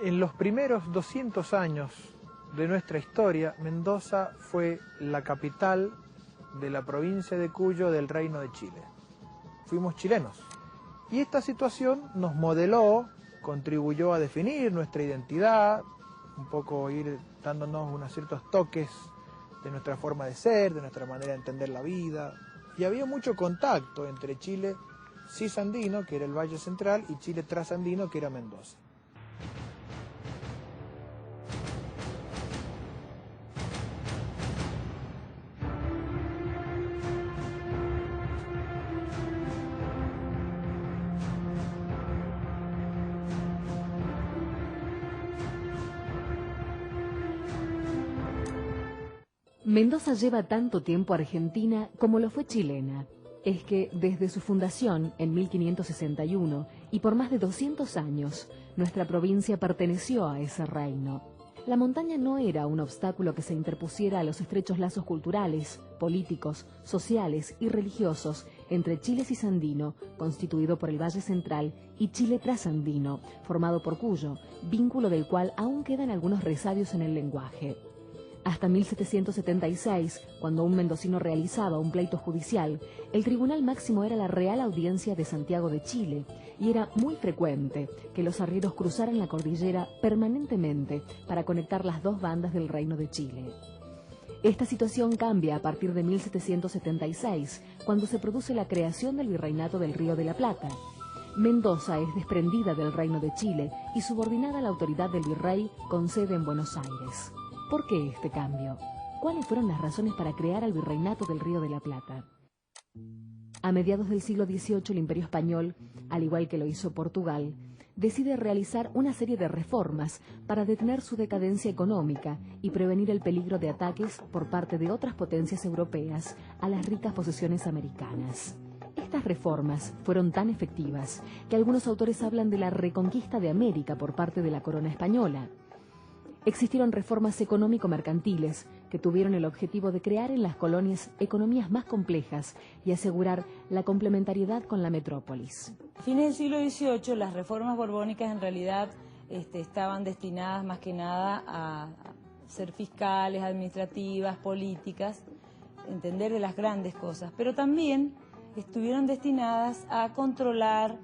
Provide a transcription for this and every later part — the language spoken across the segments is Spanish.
En los primeros 200 años de nuestra historia, Mendoza fue la capital de la provincia de Cuyo del Reino de Chile. Fuimos chilenos. Y esta situación nos modeló, contribuyó a definir nuestra identidad, un poco ir dándonos unos ciertos toques de nuestra forma de ser, de nuestra manera de entender la vida. Y había mucho contacto entre Chile cisandino, que era el Valle Central, y Chile trasandino, que era Mendoza. Mendoza lleva tanto tiempo argentina como lo fue chilena. Es que desde su fundación en 1561 y por más de 200 años, nuestra provincia perteneció a ese reino. La montaña no era un obstáculo que se interpusiera a los estrechos lazos culturales, políticos, sociales y religiosos entre Chile cisandino, constituido por el Valle Central, y Chile trasandino, formado por Cuyo, vínculo del cual aún quedan algunos resabios en el lenguaje. Hasta 1776, cuando un mendocino realizaba un pleito judicial, el tribunal máximo era la Real Audiencia de Santiago de Chile, y era muy frecuente que los arrieros cruzaran la cordillera permanentemente para conectar las dos bandas del Reino de Chile. Esta situación cambia a partir de 1776, cuando se produce la creación del Virreinato del Río de la Plata. Mendoza es desprendida del Reino de Chile y subordinada a la autoridad del virrey con sede en Buenos Aires. ¿Por qué este cambio? ¿Cuáles fueron las razones para crear el Virreinato del Río de la Plata? A mediados del siglo XVIII, el Imperio Español, al igual que lo hizo Portugal, decide realizar una serie de reformas para detener su decadencia económica y prevenir el peligro de ataques por parte de otras potencias europeas a las ricas posesiones americanas. Estas reformas fueron tan efectivas que algunos autores hablan de la reconquista de América por parte de la corona española. Existieron reformas económico-mercantiles que tuvieron el objetivo de crear en las colonias economías más complejas y asegurar la complementariedad con la metrópolis. A fines del siglo XVIII, las reformas borbónicas en realidad estaban destinadas más que nada a ser fiscales, administrativas, políticas, entender de las grandes cosas, pero también estuvieron destinadas a controlar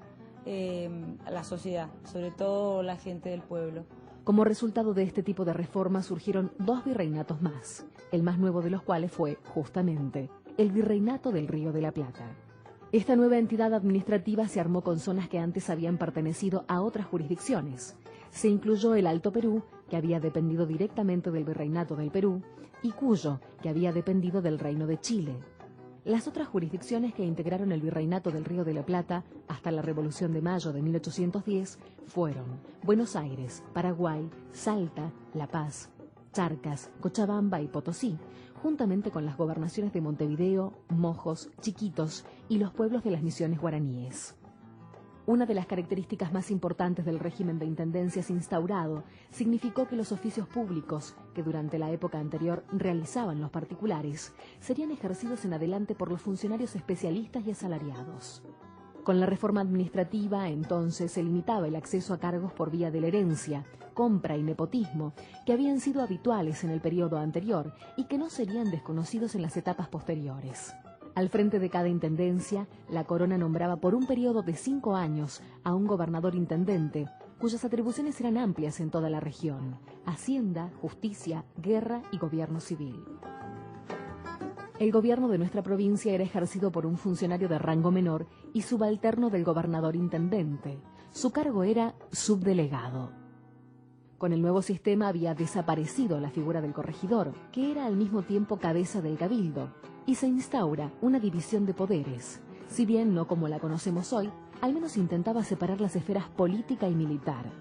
a la sociedad, sobre todo la gente del pueblo. Como resultado de este tipo de reformas surgieron dos virreinatos más, el más nuevo de los cuales fue, justamente, el Virreinato del Río de la Plata. Esta nueva entidad administrativa se armó con zonas que antes habían pertenecido a otras jurisdicciones. Se incluyó el Alto Perú, que había dependido directamente del Virreinato del Perú, y Cuyo, que había dependido del Reino de Chile. Las otras jurisdicciones que integraron el Virreinato del Río de la Plata hasta la Revolución de Mayo de 1810 fueron Buenos Aires, Paraguay, Salta, La Paz, Charcas, Cochabamba y Potosí, juntamente con las gobernaciones de Montevideo, Mojos, Chiquitos y los pueblos de las misiones guaraníes. Una de las características más importantes del régimen de intendencias instaurado significó que los oficios públicos, que durante la época anterior realizaban los particulares, serían ejercidos en adelante por los funcionarios especialistas y asalariados. Con la reforma administrativa, entonces, se limitaba el acceso a cargos por vía de la herencia, compra y nepotismo, que habían sido habituales en el periodo anterior y que no serían desconocidos en las etapas posteriores. Al frente de cada intendencia, la corona nombraba por un periodo de 5 años a un gobernador intendente, cuyas atribuciones eran amplias en toda la región: hacienda, justicia, guerra y gobierno civil. El gobierno de nuestra provincia era ejercido por un funcionario de rango menor y subalterno del gobernador intendente. Su cargo era subdelegado. Con el nuevo sistema había desaparecido la figura del corregidor, que era al mismo tiempo cabeza del cabildo, y se instaura una división de poderes. Si bien no como la conocemos hoy, al menos intentaba separar las esferas política y militar.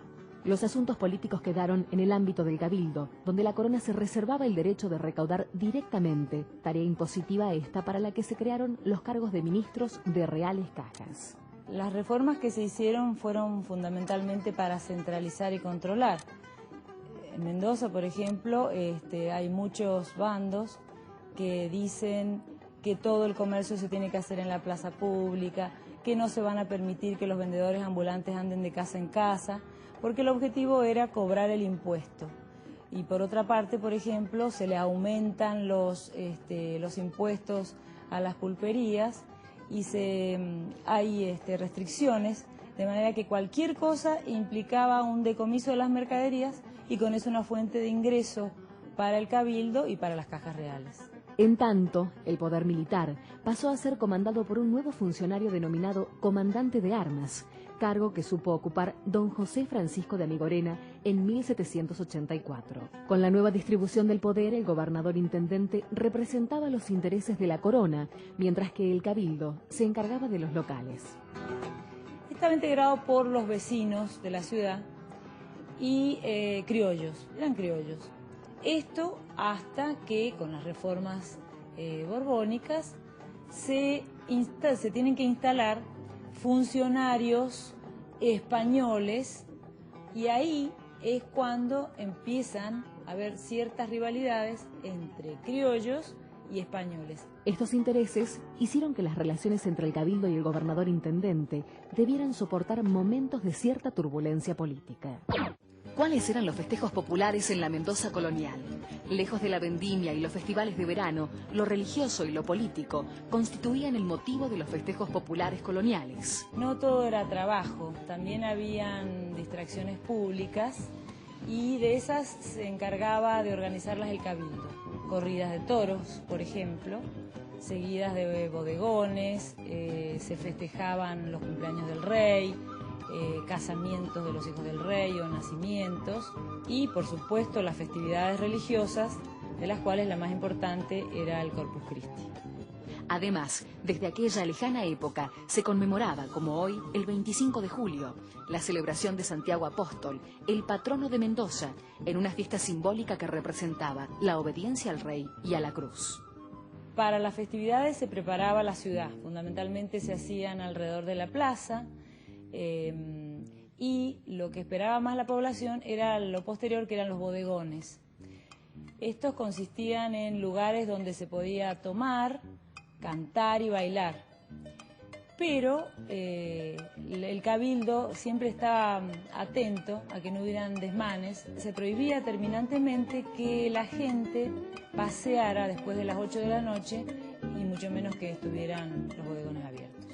Los asuntos políticos quedaron en el ámbito del cabildo, donde la corona se reservaba el derecho de recaudar directamente, tarea impositiva esta para la que se crearon los cargos de ministros de reales cajas. Las reformas que se hicieron fueron fundamentalmente para centralizar y controlar. En Mendoza, por ejemplo, hay muchos bandos que dicen que todo el comercio se tiene que hacer en la plaza pública, que no se van a permitir que los vendedores ambulantes anden de casa en casa, porque el objetivo era cobrar el impuesto. Y por otra parte, por ejemplo, se le aumentan los impuestos a las pulperías y hay restricciones, de manera que cualquier cosa implicaba un decomiso de las mercaderías y con eso una fuente de ingreso para el cabildo y para las cajas reales. En tanto, el poder militar pasó a ser comandado por un nuevo funcionario denominado comandante de armas, cargo que supo ocupar don José Francisco de Amigorena en 1784. Con la nueva distribución del poder, el gobernador-intendente representaba los intereses de la corona, mientras que el cabildo se encargaba de los locales. Estaba integrado por los vecinos de la ciudad y criollos, eran criollos. Esto hasta que con las reformas borbónicas se tienen que instalar funcionarios españoles y ahí es cuando empiezan a haber ciertas rivalidades entre criollos y españoles. Estos intereses hicieron que las relaciones entre el cabildo y el gobernador-intendente debieran soportar momentos de cierta turbulencia política. ¿Cuáles eran los festejos populares en la Mendoza colonial? Lejos de la vendimia y los festivales de verano, lo religioso y lo político constituían el motivo de los festejos populares coloniales. No todo era trabajo, también habían distracciones públicas y de esas se encargaba de organizarlas el cabildo. Corridas de toros, por ejemplo, seguidas de bodegones, se festejaban los cumpleaños del rey, casamientos de los hijos del rey o nacimientos y, por supuesto, las festividades religiosas, de las cuales la más importante era el Corpus Christi. Además, desde aquella lejana época se conmemoraba, como hoy, el 25 de julio, la celebración de Santiago Apóstol, el patrono de Mendoza, en una fiesta simbólica que representaba la obediencia al rey y a la cruz. Para las festividades se preparaba la ciudad, fundamentalmente se hacían alrededor de la plaza, y lo que esperaba más la población era lo posterior, que eran los bodegones. Estos consistían en lugares donde se podía tomar, cantar y bailar. Pero el cabildo siempre estaba atento a que no hubieran desmanes. Se prohibía terminantemente que la gente paseara después de las 8 de la noche y mucho menos que estuvieran los bodegones abiertos.